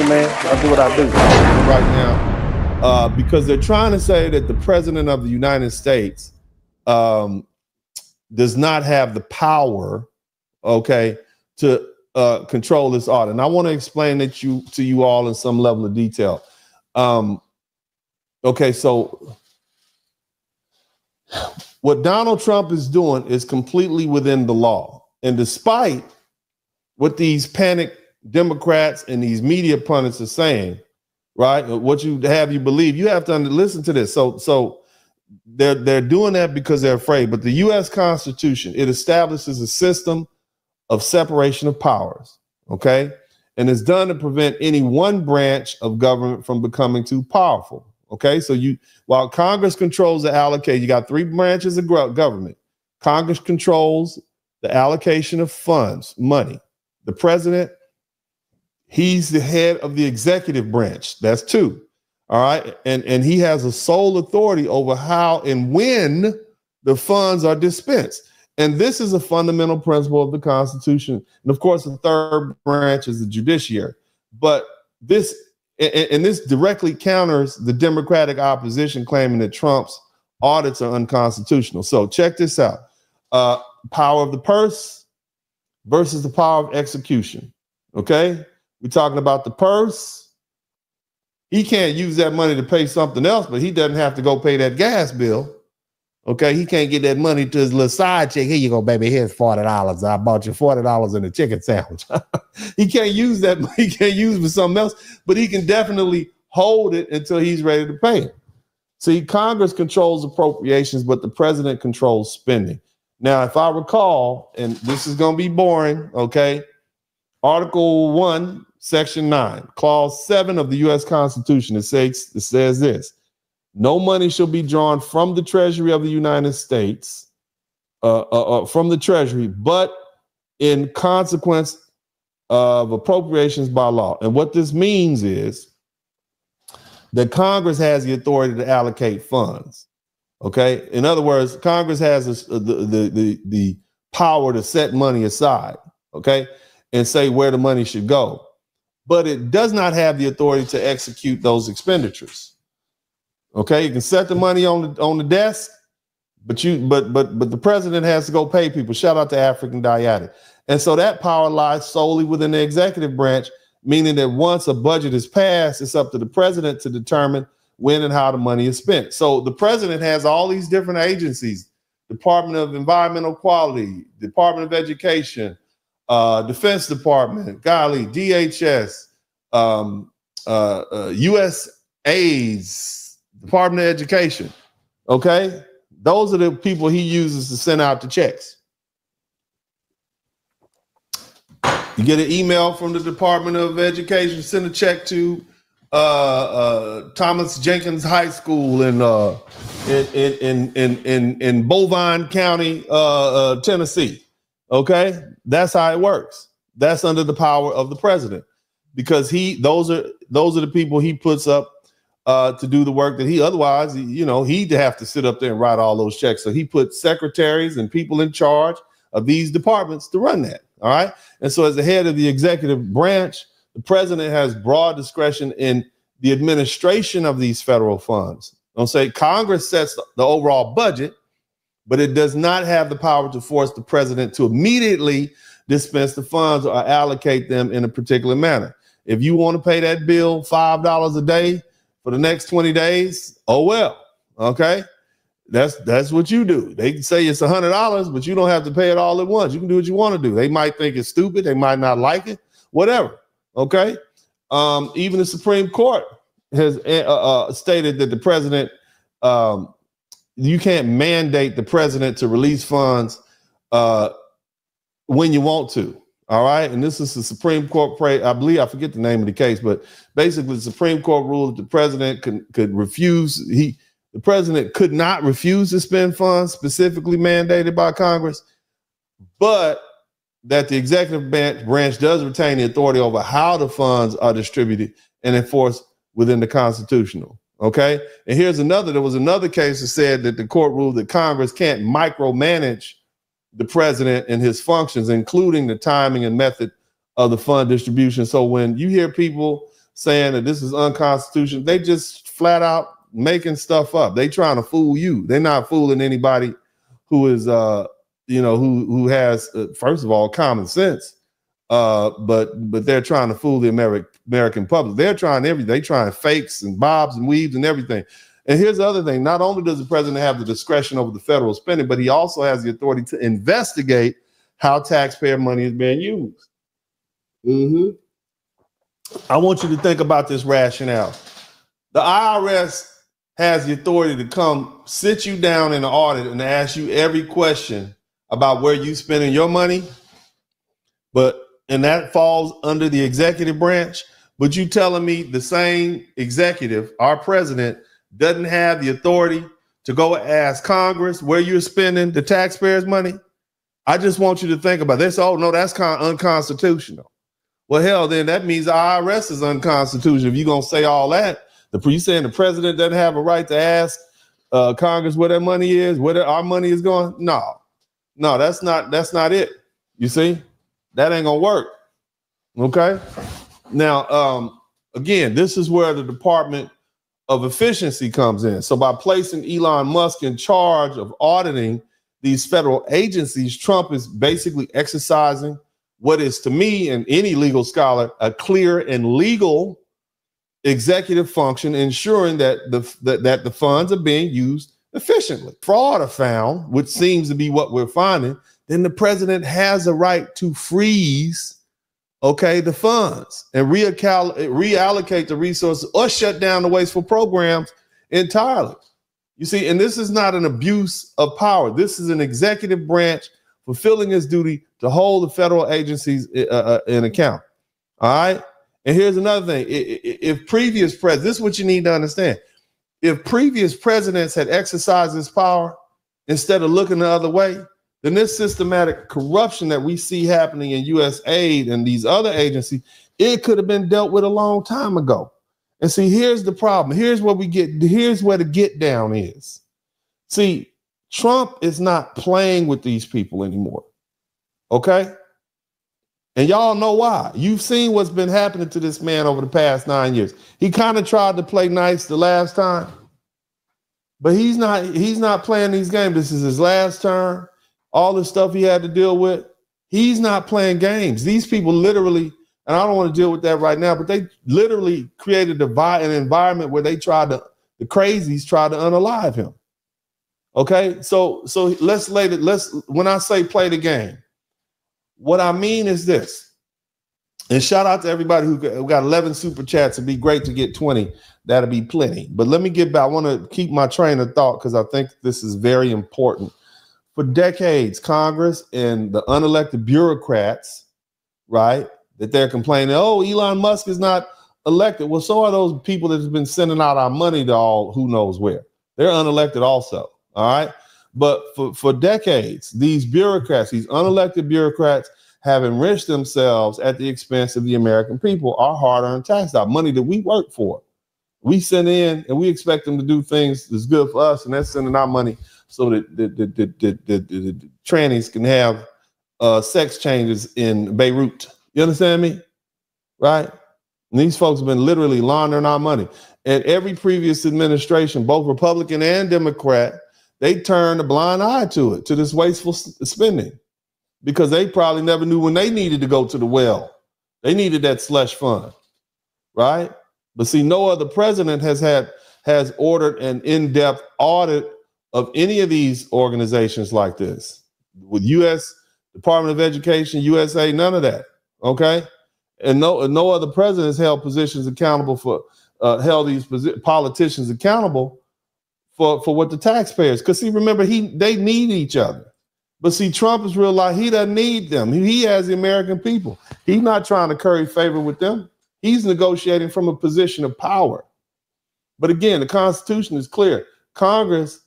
man. I do what I do. Right now, because they're trying to say that the president of the United States does not have the power, okay, to control this audit. And I want to explain it to you all in some level of detail. Okay, so what Donald Trump is doing is completely within the law. And despite what these panic Democrats and these media pundits are saying, right, what you believe, you have to listen to this. So they're doing that because they're afraid. But the U.S. Constitution, it establishes a system of separation of powers, okay? And it's done to prevent any one branch of government from becoming too powerful, okay? So while Congress controls the allocation, you got three branches of government. Congress controls the allocation of funds, money. The president, he's the head of the executive branch. That's two. All right. And he has a sole authority over how and when the funds are dispensed. And this is a fundamental principle of the Constitution. And of course, the third branch is the judiciary. But this directly counters the Democratic opposition claiming that Trump's audits are unconstitutional. So check this out. Power of the purse versus the power of execution. Okay. We're talking about the purse. He can't use that money to pay something else, but he doesn't have to go pay that gas bill. Okay, he can't get that money to his little side check. Here you go, baby. Here's $40. I bought you $40 in a chicken sandwich. He can't use that money. He can't use it for something else, but he can definitely hold it until he's ready to pay it. See, Congress controls appropriations, but the president controls spending. Now, if I recall, and this is going to be boring, okay, Article 1, Section 9, Clause 7 of the U.S. Constitution, it says this: no money shall be drawn from the Treasury of the United States, from the Treasury, but in consequence of appropriations by law. And what this means is that Congress has the authority to allocate funds. Okay, in other words, Congress has the power to set money aside. Okay, and say where the money should go. But it does not have the authority to execute those expenditures. Okay, you can set the money on the desk, but the president has to go pay people. Shout out to African Dyadic. And so that power lies solely within the executive branch, meaning that once a budget is passed, it's up to the president to determine when and how the money is spent. So the president has all these different agencies: Department of Environmental Quality, Department of Education, Defense Department, DHS, USAID, Department of Education. Okay, those are the people he uses to send out the checks. You get an email from the Department of Education, send a check to Thomas Jenkins High School in Bovine County, Tennessee. Okay, that's how it works. That's under the power of the president, because those are the people he puts up to do the work that he otherwise, he'd have to sit up there and write all those checks. So he puts secretaries and people in charge of these departments to run that. All right. And so as the head of the executive branch, the president has broad discretion in the administration of these federal funds. Don't say Congress sets the overall budget, but it does not have the power to force the president to immediately dispense the funds or allocate them in a particular manner. If you want to pay that bill $5 a day for the next 20 days, oh well, okay? That's what you do. They can say it's $100, but you don't have to pay it all at once. You can do what you want to do. They might think it's stupid. They might not like it, whatever, okay? Even the Supreme Court has stated that the president, you can't mandate the president to release funds when you want to. All right. And this is the Supreme Court. I believe, I forget the name of the case, but basically the Supreme Court ruled that the president could refuse. The president could not refuse to spend funds specifically mandated by Congress, but that the executive branch does retain the authority over how the funds are distributed and enforced within the constitutional. Okay. And there was another case that said that the court ruled that Congress can't micromanage the president and his functions, including the timing and method of the fund distribution. So when you hear people saying that this is unconstitutional. They just flat out making stuff up. They trying to fool you. They're not fooling anybody who is, who has, first of all, common sense. But they're trying to fool the American public. They're trying everything. They trying fakes and bobs and weaves and everything. And here's the other thing. Not only does the president have the discretion over the federal spending, but he also has the authority to investigate how taxpayer money is being used. I want you to think about this rationale. The IRS has the authority to come sit you down in an audit and ask you every question about where you spending your money, and that falls under the executive branch. But you telling me the same executive, our president, doesn't have the authority to go ask Congress where you're spending the taxpayers' money? I just want you to think about this. Oh, no, that's unconstitutional. Well, hell, then that means the IRS is unconstitutional. If you're going to say all that, you saying the president doesn't have a right to ask Congress where their money is, where our money is going? No, that's not it. You see, that ain't going to work. Okay. Now, again, this is where the Department of Efficiency comes in. So by placing Elon Musk in charge of auditing these federal agencies, Trump is basically exercising what is, to me and any legal scholar, a clear and legal executive function, ensuring that the funds are being used efficiently. Fraud are found, which seems to be what we're finding, then the president has a right to freeze, the funds and reallocate the resources or shut down the wasteful programs entirely. You see, and this is not an abuse of power. This is an executive branch fulfilling its duty to hold the federal agencies in account. All right. And here's another thing. If previous presidents, this is what you need to understand. If previous presidents had exercised this power instead of looking the other way, then this systematic corruption that we see happening in U.S. aid and these other agencies, it could have been dealt with a long time ago. And see, here's the problem. Here's where the get down is. See, Trump is not playing with these people anymore. Okay? And y'all know why. You've seen what's been happening to this man over the past 9 years. He kind of tried to play nice the last time, but he's not playing these games. This is his last term. All the stuff he had to deal with, he's not playing games. These people literally, and I don't want to deal with that right now, but they literally created an environment where the crazies tried to unalive him. Okay, so when I say play the game, what I mean is this, and shout out to everybody who got 11 super chats. It'd be great to get 20. That'll be plenty. But let me get back. I want to keep my train of thought because I think this is very important. For decades, Congress and the unelected bureaucrats, right, that they're complaining, oh, Elon Musk is not elected. Well, so are those people that have been sending out our money to all who knows where. They're unelected also. All right. But for decades, these bureaucrats, these unelected bureaucrats have enriched themselves at the expense of the American people, our hard-earned tax dollars, money that we work for. We send in and we expect them to do things that's good for us, and they're sending our money so that the trannies can have sex changes in Beirut. You understand me? Right? And these folks have been literally laundering our money. And every previous administration, both Republican and Democrat, they turned a blind eye to this wasteful spending, because they probably never knew when they needed to go to the well. They needed that slush fund, right? But see, no other president has ordered an in-depth audit of any of these organizations like this. With U.S. Department of Education, USA, none of that, okay? And no other president has held positions accountable for, held these politicians accountable for what the taxpayers, because see, remember, they need each other. But see, Trump is realized he doesn't need them. He has the American people. He's not trying to curry favor with them. He's negotiating from a position of power. But again, the Constitution is clear. Congress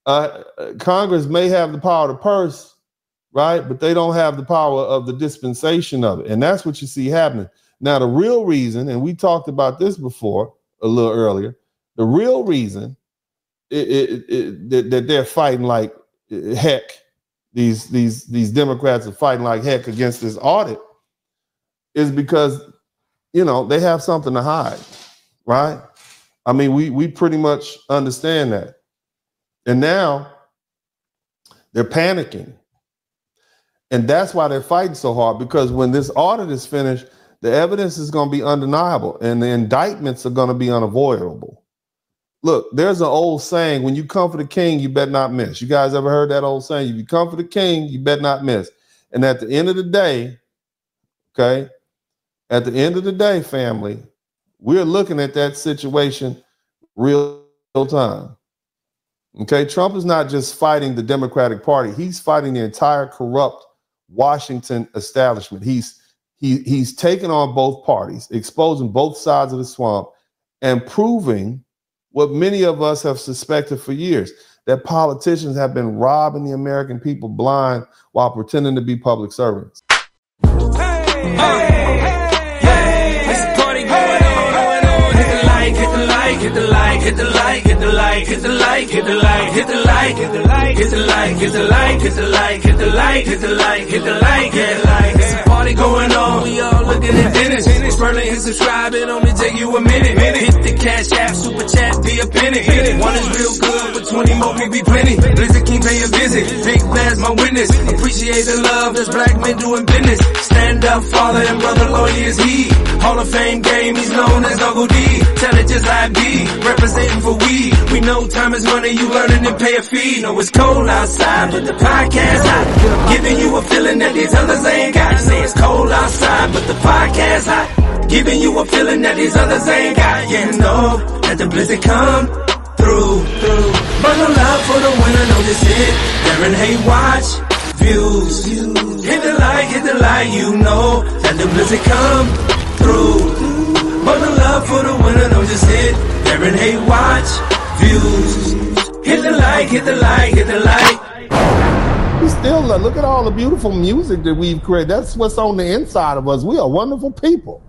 may have the power to purse, right? But they don't have the power of the dispensation of it. And that's what you see happening. Now, the real reason, and we talked about this before a little earlier, the real reason that they're fighting like heck, these Democrats are fighting like heck against this audit, is because you know, they have something to hide, right? I mean, we pretty much understand that. And now they're panicking. And that's why they're fighting so hard, because when this audit is finished, the evidence is going to be undeniable and the indictments are going to be unavoidable. Look, there's an old saying, when you come for the king, you better not miss. You guys ever heard that old saying? If you come for the king, you better not miss. And at the end of the day, okay, at the end of the day, family, we're looking at that situation real time. Okay, Trump is not just fighting the Democratic Party. He's fighting the entire corrupt Washington establishment. He's taken on both parties, exposing both sides of the swamp, and proving what many of us have suspected for years, that politicians have been robbing the American people blind while pretending to be public servants. Hit the like, hit the like, hit the like, hit the like, hit the like, hit the like, hit the like, hit the like, hit the like, hit the like, hit the like, hit the like, hit the like, hit the like. It's a party going on, we all looking at Dennis. Burning and subscribe, it only take you a minute. Hit the cash app, super chat, be a penny. One is real good, but 20 more will be plenty. Blizzard King pay a visit, Big Blast my witness. Appreciate the love, there's black men doing business. Stand up, father and brother, loyal is he. Hall of Fame game, he's known as Uncle D. Tell it just like be, representing for we know time is money, you learning and pay a fee. Know it's cold outside, but the podcast hot. Giving you a feeling that these others ain't got. Say it's cold outside, but the podcast hot. Giving you a feeling that these others ain't got. Yeah, know that the blizzard come through. Bundle up for the winter, know this it. Darren Hay watch views. Hit the light, you know that the blizzard come through. Bundle up for the winter, know this it. Darren Hay watch views. Hit the like, hit the like, hit the like. We still look at all the beautiful music that we've created. That's what's on the inside of us. We are wonderful people.